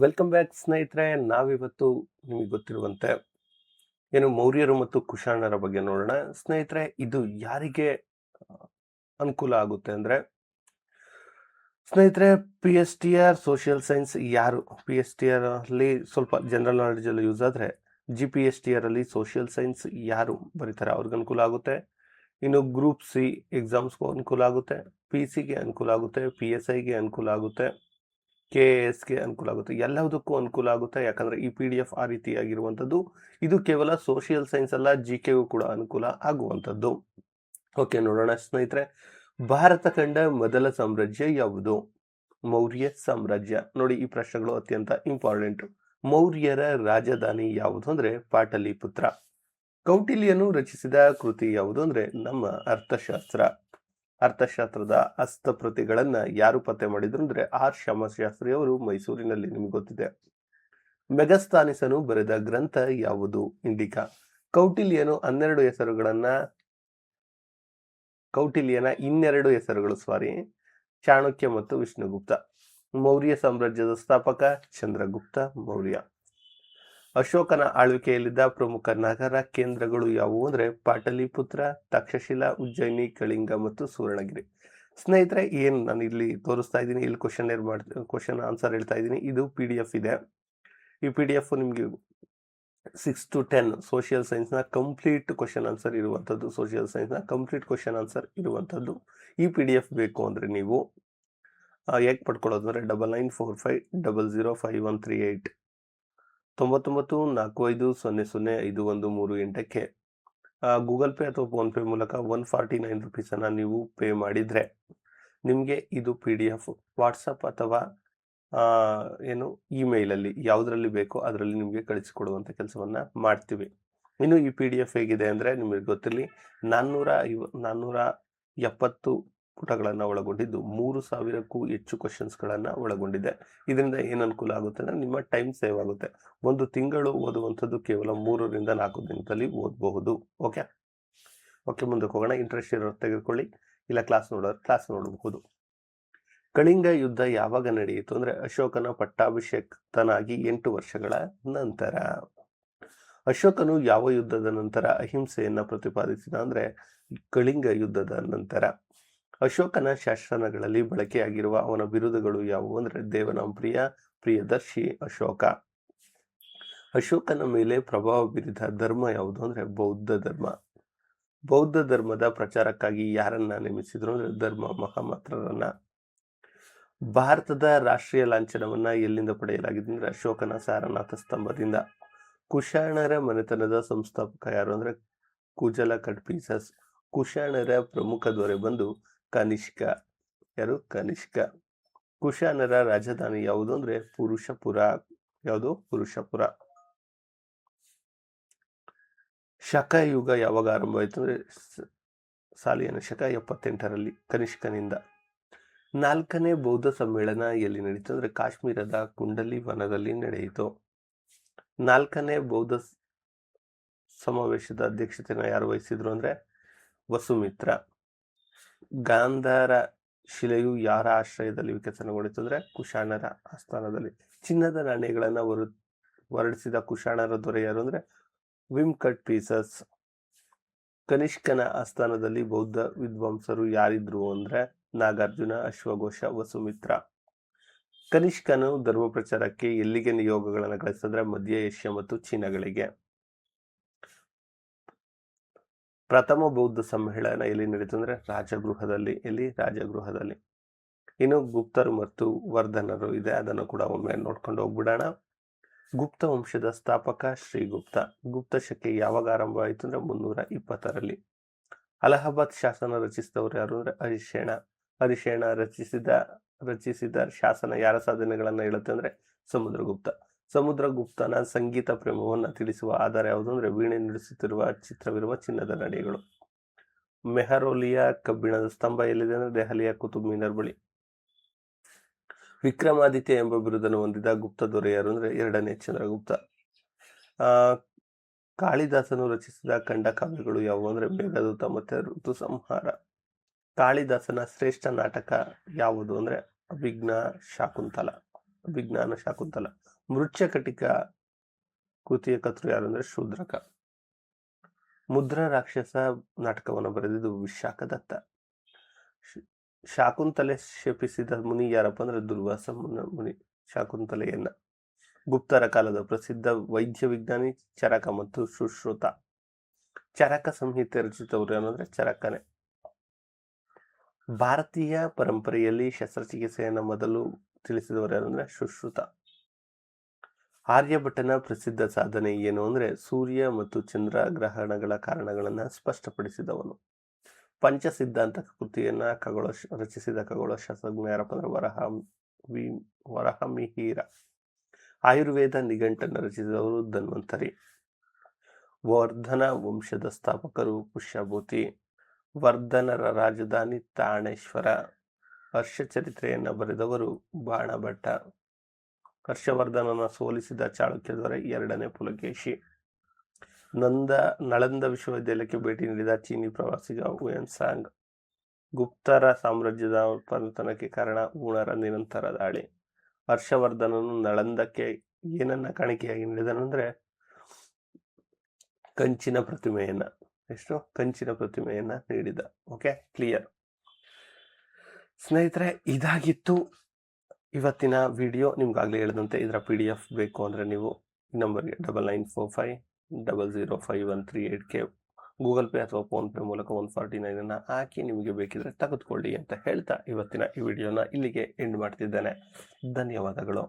Welcome back ಸ್ನೇಹಿತರೆ. ನಾವಿವತ್ತು ನಿಮಗೆ ಗೊತ್ತಿರುವಂತೆ ಮೌರ್ಯರು ಮತ್ತು ಕುಶಾಣರ ಬಗ್ಗೆ ನೋಡೋಣ. ಸ್ನೇಹಿತರೆ, ಇದು ಯಾರಿಗೆ ಆ, ಅನುಕೂಲ ಆಗುತ್ತೆ ಅಂದ್ರೆ, ಸ್ನೇಹಿತರೆ, P S T R social science ಯಾರು ಪಿ ಎಸ್ ಟಿ ಆರ್ ಅಲ್ಲಿ ಸ್ವಲ್ಪ ಜನರಲ್ ನಾಲೆಡ್ಜ್ ಅಲ್ಲಿ ಯೂಸ್ ಆದ್ರೆ, G P S T R ಅಲ್ಲಿ ಸೋಷಿಯಲ್ ಸೈನ್ಸ್ ಯಾರು ಬರೀತಾರೆ ಅವ್ರಿಗೆ ಅನುಕೂಲ ಆಗುತ್ತೆ. ಇನ್ನು ಗ್ರೂಪ್ ಸಿ ಎಕ್ಸಾಮ್ಸ್ಗೂ ಅನುಕೂಲ ಆಗುತ್ತೆ, ಪಿ ಸಿಗೆ ಅನುಕೂಲ ಆಗುತ್ತೆ, ಪಿ ಎಸ್ ಐಗೆ ಅನುಕೂಲ ಆಗುತ್ತೆ, ಕೆ ಎಸ್ಗೆ ಅನುಕೂಲ ಆಗುತ್ತೆ. ಎಲ್ಲದಕ್ಕೂ ಅನುಕೂಲ ಆಗುತ್ತೆ, ಯಾಕಂದ್ರೆ ಈ ಪಿ ಡಿ ಎಫ್ ಆ ರೀತಿಯಾಗಿರುವಂಥದ್ದು. ಇದು ಕೇವಲ ಸೋಷಿಯಲ್ ಸೈನ್ಸ್ ಅಲ್ಲ, ಜಿ ಕೆಗೂ ಕೂಡ ಅನುಕೂಲ ಆಗುವಂಥದ್ದು. ಓಕೆ, ನೋಡೋಣ ಸ್ನೇಹಿತರೆ. ಭಾರತ ಕಂಡ ಮೊದಲ ಸಾಮ್ರಾಜ್ಯ ಯಾವುದು? ಮೌರ್ಯ ಸಾಮ್ರಾಜ್ಯ. ನೋಡಿ, ಈ ಪ್ರಶ್ನೆಗಳು ಅತ್ಯಂತ ಇಂಪಾರ್ಟೆಂಟ್. ಮೌರ್ಯರ ರಾಜಧಾನಿ ಯಾವುದು ಅಂದ್ರೆ ಪಾಟಲಿಪುತ್ರ. ಕೌಟಿಲ್ಯನು ರಚಿಸಿದ ಕೃತಿ ಯಾವುದು ಅಂದ್ರೆ ನಮ್ಮ ಅರ್ಥಶಾಸ್ತ್ರ. ಅರ್ಥಶಾಸ್ತ್ರದ ಹಸ್ತಪ್ರತಿಗಳನ್ನ ಯಾರು ಪತ್ತೆ ಮಾಡಿದ್ರು ಅಂದ್ರೆ ಆರ್ ಶ್ಯಾಮಶಾಸ್ತ್ರಿ ಅವರು, ಮೈಸೂರಿನಲ್ಲಿ, ನಿಮ್ಗೆ ಗೊತ್ತಿದೆ. ಮೆಗಸ್ತಾನಿಸನು ಬರೆದ ಗ್ರಂಥ ಯಾವುದು? ಇಂಡಿಕಾ. ಕೌಟಿಲ್ಯನು ಕೌಟಿಲ್ಯನ ಇನ್ನೆರಡು ಹೆಸರುಗಳು ಚಾಣಕ್ಯ ಮತ್ತು ವಿಷ್ಣುಗುಪ್ತ. ಮೌರ್ಯ ಸಾಮ್ರಾಜ್ಯದ ಸ್ಥಾಪಕ ಚಂದ್ರಗುಪ್ತ ಮೌರ್ಯ. ಅಶೋಕನ ಆಳ್ವಿಕೆಯಲ್ಲಿದ್ದ ಪ್ರಮುಖ ನಗರ ಕೇಂದ್ರಗಳು ಯಾವುವು ಅಂದ್ರೆ ಪಾಟಲಿಪುತ್ರ, ತಕ್ಷಶಿಲಾ, ಉಜ್ಜಯಿನಿ, ಕಳಿಂಗ ಮತ್ತು ಸುವರ್ಣಗಿರಿ. ಸ್ನೇಹಿತರೆ, ನಾನು ಇಲ್ಲಿ ತೋರಿಸ್ತಾ ಇದ್ದೀನಿ, ಇಲ್ಲಿ ಕ್ವಶನ್ ಆನ್ಸರ್ ಹೇಳ್ತಾ ಇದ್ದೀನಿ. ಇದು ಪಿ ಡಿ ಎಫ್ ಇದೆ. ಈ ಪಿ ಡಿ ಎಫ್ ನಿಮಗೆ 6 to 10 ಸೋಷಿಯಲ್ ಸೈನ್ಸ್ನ ಕಂಪ್ಲೀಟ್ ಕ್ವಶನ್ ಆನ್ಸರ್ ಇರುವಂಥದ್ದು. ಈ ಪಿ ಡಿ ಎಫ್ ಬೇಕು ಅಂದರೆ ನೀವು ಹೇಗೆ ಪಡ್ಕೊಳ್ಳೋದು ಅಂದರೆ 9945005138 9945005138ಕ್ಕೆ ಗೂಗಲ್ ಪೇ ಅಥವಾ ಫೋನ್ ಪೇ ಮೂಲಕ 149 ರುಪೀಸನ್ನು ನೀವು ಪೇ ಮಾಡಿದರೆ ನಿಮಗೆ ಇದು ಪಿ ಡಿ ಎಫ್ ವಾಟ್ಸಪ್ ಅಥವಾ ಇಮೇಲಲ್ಲಿ ಯಾವುದರಲ್ಲಿ ಬೇಕೋ ಅದರಲ್ಲಿ ನಿಮಗೆ ಕಳಿಸಿಕೊಡುವಂಥ ಕೆಲಸವನ್ನು ಮಾಡ್ತೀವಿ. ಇನ್ನು ಈ ಪಿ ಡಿ ಎಫ್ ಹೇಗಿದೆ ಅಂದರೆ, ನಿಮಗೆ ಗೊತ್ತಿರಲಿ, 470 ಪುಟಗಳನ್ನು ಒಳಗೊಂಡಿದ್ದು 3000ಕ್ಕೂ ಹೆಚ್ಚು ಕ್ವಶನ್ಸ್ಗಳನ್ನು ಒಳಗೊಂಡಿದೆ. ಇದರಿಂದ ಏನು ಅನುಕೂಲ ಆಗುತ್ತೆ ಅಂದರೆ, ನಿಮ್ಮ ಟೈಮ್ ಸೇವ್ ಆಗುತ್ತೆ. ಒಂದು ತಿಂಗಳು ಓದುವಂಥದ್ದು ಕೇವಲ 3 ರಿಂದ 4 ದಿನದಲ್ಲಿ ಓದಬಹುದು. ಓಕೆ, ಮುಂದಕ್ಕೆ ಹೋಗೋಣ. ಇಂಟ್ರೆಸ್ಟ್ ಇರೋರು ತೆಗೆದುಕೊಳ್ಳಿ, ಇಲ್ಲ ಕ್ಲಾಸ್ ನೋಡಬಹುದು. ಕಳಿಂಗ ಯುದ್ಧ ಯಾವಾಗ ನಡೆಯಿತು ಅಂದ್ರೆ ಅಶೋಕನ ಪಟ್ಟಾಭಿಷೇಕ್ತನಾಗಿ 8 ವರ್ಷಗಳ ನಂತರ. ಅಶೋಕನು ಯಾವ ಯುದ್ಧದ ನಂತರ ಅಹಿಂಸೆಯನ್ನ ಪ್ರತಿಪಾದಿಸಿದ ಅಂದ್ರೆ ಕಳಿಂಗ ಯುದ್ಧದ ನಂತರ. ಅಶೋಕನ ಶಾಸನಗಳಲ್ಲಿ ಬಳಕೆಯಾಗಿರುವ ಅವನ ಬಿರುದುಗಳು ಯಾವುವು ಅಂದ್ರೆ ದೇವನಾಂಪ್ರಿಯ, ಪ್ರಿಯದರ್ಶಿ, ಅಶೋಕ. ಅಶೋಕನ ಮೇಲೆ ಪ್ರಭಾವ ಬೀರಿದ ಧರ್ಮ ಯಾವುದು ಅಂದ್ರೆ ಬೌದ್ಧ ಧರ್ಮ. ಬೌದ್ಧ ಧರ್ಮದ ಪ್ರಚಾರಕ್ಕಾಗಿ ಯಾರನ್ನ ನೇಮಿಸಿದ್ರು ಅಂದ್ರೆ ಧರ್ಮ ಮಹಾಮಾತ್ರರನ್ನ. ಭಾರತದ ರಾಷ್ಟ್ರೀಯ ಲಾಂಛನವನ್ನ ಎಲ್ಲಿಂದ ಪಡೆಯಲಾಗಿದೆ ಅಂದ್ರೆ ಅಶೋಕನ ಸಾರನಾಥ ಸ್ತಂಭದಿಂದ. ಕುಶಾಣರ ಮನೆತನದ ಸಂಸ್ಥಾಪಕ ಯಾರು ಅಂದ್ರೆ ಕುಜಲ ಕಡ್ಪೀಸಸ್. ಕುಶಾಣರ ಪ್ರಮುಖ ದೊರೆ ಬಂದು ಕನಿಷ್ಕ. ಯಾರು? ಕನಿಷ್ಕ. ಕುಶಾಣರ ರಾಜಧಾನಿ ಯಾವುದು ಅಂದ್ರೆ ಪುರುಷಪುರ. ಯಾವುದು? ಪುರುಷಪುರ. ಶಕ ಯುಗ ಯಾವಾಗ ಆರಂಭವಾಯಿತು ಅಂದ್ರೆ ಸಾಲಿಯನ ಶಕ 78ರಲ್ಲಿ ಕನಿಷ್ಕನಿಂದ. 4ನೇ ಬೌದ್ಧ ಸಮ್ಮೇಳನ ಎಲ್ಲಿ ನಡೆಯಿತು ಅಂದ್ರೆ ಕಾಶ್ಮೀರದ ಕುಂಡಲಿ ವನದಲ್ಲಿ ನಡೆಯಿತು. 4ನೇ ಬೌದ್ಧ ಸಮಾವೇಶದ ಅಧ್ಯಕ್ಷತೆಯನ್ನು ಯಾರು ವಹಿಸಿದ್ರು ಅಂದ್ರೆ ವಸುಮಿತ್ರ. ಗಾಂಧಾರ ಶಿಲೆಯು ಯಾರ ಆಶ್ರಯದಲ್ಲಿ ವಿಕಸನಗೊಂಡಿತು ಅಂದ್ರೆ ಕುಶಾಣರ ಆಸ್ಥಾನದಲ್ಲಿ. ಚಿನ್ನದ ನಾಣ್ಯಗಳನ್ನ ಹೊರಡಿಸಿದ ಕುಶಾಣರ ದೊರೆ ಯಾರು ಅಂದ್ರೆ ವಿಮ್ಕಟ್ಪೀಸಸ್. ಕನಿಷ್ಕನ ಆಸ್ಥಾನದಲ್ಲಿ ಬೌದ್ಧ ವಿದ್ವಾಂಸರು ಯಾರಿದ್ರು ಅಂದ್ರೆ ನಾಗಾರ್ಜುನ, ಅಶ್ವಘೋಷ, ವಸುಮಿತ್ರ. ಕನಿಷ್ಕನು ಧರ್ಮ ಪ್ರಚಾರಕ್ಕೆ ಎಲ್ಲಿಗೆ ನಿಯೋಗಗಳನ್ನು ಕಳಿಸಿದ್ರೆ ಮಧ್ಯ ಏಷ್ಯಾ ಮತ್ತು ಚೀನಾಗಳಿಗೆ. ಪ್ರಥಮ ಬೌದ್ಧ ಸಮ್ಮೇಳನ ಎಲ್ಲಿ ನಡೀತು ಅಂದ್ರೆ ರಾಜಗೃಹದಲ್ಲಿ. ಇನ್ನು ಗುಪ್ತರು ಮತ್ತು ವರ್ಧನರು ಇದೆ, ಅದನ್ನು ಕೂಡ ಒಮ್ಮೆ ನೋಡ್ಕೊಂಡು ಹೋಗ್ಬಿಡೋಣ. ಗುಪ್ತ ವಂಶದ ಸ್ಥಾಪಕ ಶ್ರೀಗುಪ್ತ. ಗುಪ್ತ ಶಕೆ ಯಾವಾಗ ಆರಂಭವಾಯಿತು ಅಂದ್ರೆ 320ರಲ್ಲಿ. ಅಲಹಾಬಾದ್ ಶಾಸನ ರಚಿಸಿದವರು ಯಾರು ಅಂದ್ರೆ ಹರಿಶೇಣ ರಚಿಸಿದ ಶಾಸನ ಯಾರ ಸಾಧನೆಗಳನ್ನ ಹೇಳುತ್ತೆ ಅಂದ್ರೆ ಸಮುದ್ರಗುಪ್ತನ ಸಂಗೀತ ಪ್ರೇಮವನ್ನ ತಿಳಿಸುವ ಆಧಾರ ಯಾವುದು ಅಂದ್ರೆ ವೀಣೆ ನುಡಿಸುತ್ತಿರುವ ಚಿತ್ರವಿರುವ ಚಿನ್ನದ ನಡಿಗಳು. ಮೆಹರೌಲಿಯ ಕಬ್ಬಿಣದ ಸ್ತಂಭ ಎಲ್ಲಿದೆ ಅಂದ್ರೆ ದೆಹಲಿಯ ಕುತುಬ್ ಮಿನಾರ್ ಬಳಿ. ವಿಕ್ರಮಾದಿತ್ಯ ಎಂಬ ಬಿರುದನ್ನು ಹೊಂದಿದ ಗುಪ್ತ ದೊರೆ ಯಾರು ಅಂದ್ರೆ 2ನೇ ಚಂದ್ರಗುಪ್ತ. ಕಾಳಿದಾಸನು ರಚಿಸಿದ ಖಂಡ ಕಾವ್ಯಗಳು ಯಾವುವು ಅಂದ್ರೆ ಮೇಘದೂತ ಮತ್ತೆ ಋತು ಸಂಹಾರ. ಕಾಳಿದಾಸನ ಶ್ರೇಷ್ಠ ನಾಟಕ ಯಾವುದು ಅಂದ್ರೆ ಅಭಿಜ್ಞಾ ಶಾಕುಂತಲ. ವಿಜ್ಞಾನ ಶಾಕುಂತಲ. ಮೃಚ್ಛಕಟಿಕ ಕೃತಿಯ ಕರ್ತೃ ಯಾರು ಅಂದ್ರೆ ಶೂದ್ರಕ. ಮುದ್ರಾ ರಾಕ್ಷಸ ನಾಟಕವನ್ನು ಬರೆದಿದ್ದು ವಿಶಾಖದತ್ತ. ಶಾಕುಂತಲೆ ಶಪಿಸಿದ ಮುನಿ ಯಾರಪ್ಪ ಅಂದ್ರೆ ದುರ್ವಾಸ ಮುನಿ ಶಾಕುಂತಲೆಯನ್ನ. ಗುಪ್ತರ ಕಾಲದ ಪ್ರಸಿದ್ಧ ವೈದ್ಯ ವಿಜ್ಞಾನಿ ಚರಕ ಮತ್ತು ಸುಶ್ರುತ. ಚರಕ ಸಂಹಿತೆ ರಚಿಸಿದವರು ಏನಂದ್ರೆ ಚರಕನೇ. ಭಾರತೀಯ ಪರಂಪರೆಯಲ್ಲಿ ಶಸ್ತ್ರಚಿಕಿತ್ಸೆಯನ್ನು ಮೊದಲು ತಿಳಿಸಿದವರು ಯಾರಂದ್ರೆ ಸುಶ್ರುತ. ಆರ್ಯಭಟನ ಪ್ರಸಿದ್ಧ ಸಾಧನೆ ಏನು ಅಂದ್ರೆ ಸೂರ್ಯ ಮತ್ತು ಚಂದ್ರ ಗ್ರಹಣಗಳ ಕಾರಣಗಳನ್ನ ಸ್ಪಷ್ಟಪಡಿಸಿದವನು. ಪಂಚ ಸಿದ್ಧಾಂತ ಕೃತಿಯನ್ನ ರಚಿಸಿದ ಖಗೋಳ ಶಾಸ್ತ್ರಜ್ಞ ಯಾರಪ್ಪ ಅಂದ್ರೆ ವರಹಮಿಹಿರ. ಆಯುರ್ವೇದ ನಿಘಂಟನ್ನು ರಚಿಸಿದವರು ಧನ್ವಂತರಿ. ವರ್ಧನ ವಂಶದ ಸ್ಥಾಪಕರು ಪುಷ್ಯಭೂತಿ. ವರ್ಧನರ ರಾಜಧಾನಿ ತಾಣೇಶ್ವರ. ಹರ್ಷಚರಿತ್ರೆಯನ್ನ ಬರೆದವರು ಬಾಣಭಟ್ಟ. ಹರ್ಷವರ್ಧನನ ಸೋಲಿಸಿದ ಚಾಳುಕ್ಯ ದೊರೆ 2ನೇ ಪುಲಕೇಶಿ. ನಳಂದ ವಿಶ್ವವಿದ್ಯಾಲಯಕ್ಕೆ ಭೇಟಿ ನೀಡಿದ ಚೀನಿ ಪ್ರವಾಸಿಗ ಹುಯೆನ್ಸಾಂಗ್. ಗುಪ್ತರ ಸಾಮ್ರಾಜ್ಯದ ಪತನಕ್ಕೆ ಕಾರಣ ಹುಣರ ನಿರಂತರ ದಾಳಿ. ಹರ್ಷವರ್ಧನನು ನಳಂದಕ್ಕೆ ಏನನ್ನ ಕಾಣಿಕೆಯಾಗಿ ನೀಡಿದನಂದ್ರೆ ಕಂಚಿನ ಪ್ರತಿಮೆಯನ್ನ ನೀಡಿದ. ಓಕೆ, ಕ್ಲಿಯರ್ ಸ್ನೇಹಿತರೆ. ಇದಾಗಿತ್ತು ಇವತ್ತಿನ ವಿಡಿಯೋ. ನಿಮ್ಗಾಗಲೇ ಹೇಳಿದಂತೆ ಇದರ PDF ಬೇಕು ಅಂದರೆ ನೀವು ಈ ನಂಬರ್ಗೆ 9945005138ಗೆ ಗೂಗಲ್ ಪೇ ಅಥವಾ ಫೋನ್ಪೇ ಮೂಲಕ 149 ಹಾಕಿ ನಿಮಗೆ ಬೇಕಿದ್ರೆ ತೆಗೆದುಕೊಳ್ಳಿ ಅಂತ ಹೇಳ್ತಾ ಇವತ್ತಿನ ಈ ವಿಡಿಯೋನ ಇಲ್ಲಿಗೆ ಎಂಡ್ ಮಾಡ್ತಿದ್ದೇನೆ. ಧನ್ಯವಾದಗಳು.